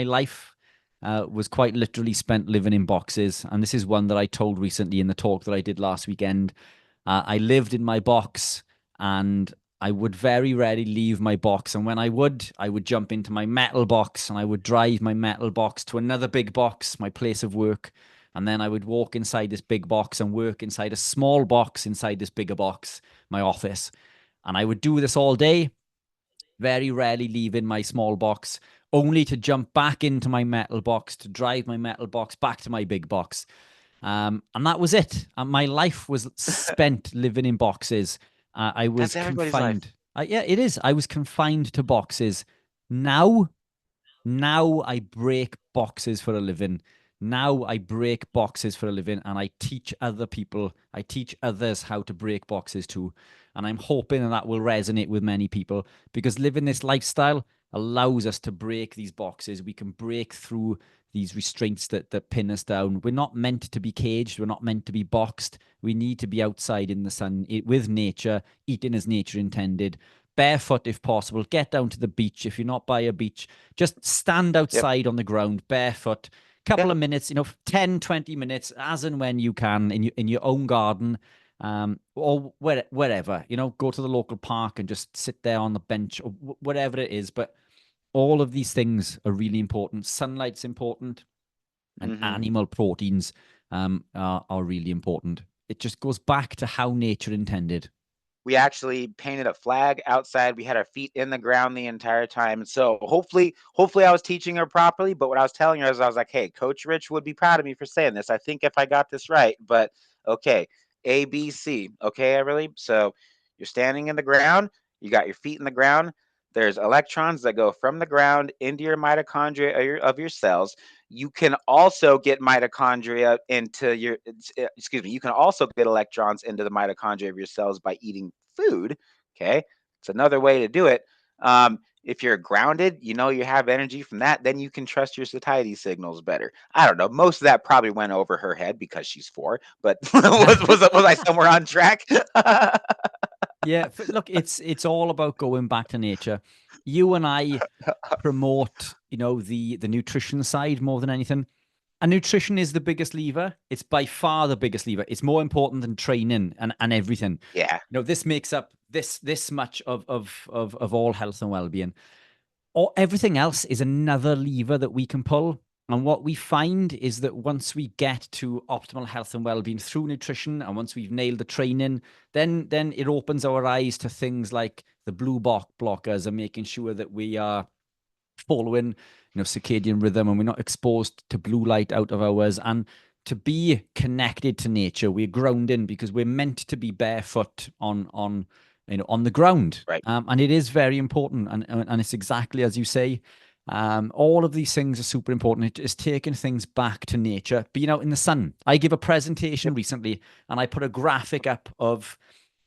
life was quite literally spent living in boxes. And this is one that I told recently in the talk that I did last weekend. I lived in my box, and I would very rarely leave my box. And when I would jump into my metal box, and I would drive my metal box to another big box, my place of work. And then I would walk inside this big box and work inside a small box inside this bigger box, my office. And I would do this all day, very rarely leaving my small box, only to jump back into my metal box, to drive my metal box back to my big box. And that was it. And my life was spent living in boxes. I was That's everybody's confined. life. Yeah, it is. I was confined to boxes. Now, now I break boxes for a living. Now I break boxes for a living, and I teach other people. I teach others how to break boxes too. And I'm hoping that will resonate with many people, because living this lifestyle allows us to break these boxes. We can break through these restraints that pin us down. We're not meant to be caged. We're not meant to be boxed. We need to be outside in the sun with nature, eating as nature intended, barefoot if possible. Get down to the beach. If you're not by a beach, just stand Yep. outside on the ground barefoot. Couple Yeah. of minutes, 10, 20 minutes, as and when you can, in your own garden, or wherever, go to the local park and just sit there on the bench, or whatever it is. But all of these things are really important. Sunlight's important, and Hmm. animal proteins are really important. It just goes back to how nature intended. We actually painted a flag outside. We had our feet in the ground the entire time. So hopefully I was teaching her properly. But what I was telling her is, I was like, hey, Coach Rich would be proud of me for saying this. I think if I got this right, but okay, A, B, C. Okay, Everly. So you're standing in the ground. You got your feet in the ground. There's electrons that go from the ground into your mitochondria of your cells. You can also get mitochondria into your, excuse me, you can also get electrons into the mitochondria of your cells by eating food. Okay. It's another way to do it. If you're grounded, you have energy from that, then you can trust your satiety signals better. I don't know. Most of that probably went over her head because she's 4, but was I somewhere on track? Yeah, look, it's all about going back to nature. You and I promote, the nutrition side more than anything. And nutrition is the biggest lever. It's by far the biggest lever. It's more important than training and everything. Yeah. This makes up this much of all health and well-being. Or everything else is another lever that we can pull. And what we find is that once we get to optimal health and well-being through nutrition, and once we've nailed the training, then it opens our eyes to things like the blue blockers, and making sure that we are following, circadian rhythm, and we're not exposed to blue light out of hours. And to be connected to nature, we're grounding, because we're meant to be barefoot on the ground. Right. And it is very important. And it's exactly as you say. All of these things are super important. It is taking things back to nature, being out in the sun. I give a presentation Yep. recently, and I put a graphic up of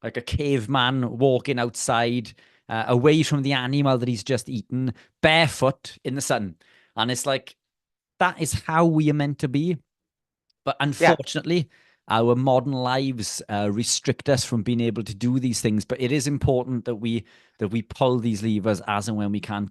like a caveman walking outside, away from the animal that he's just eaten, barefoot in the sun. And it's like, that is how we are meant to be. But Yeah. unfortunately, our modern lives restrict us from being able to do these things. But it is important that we pull these levers as and when we can.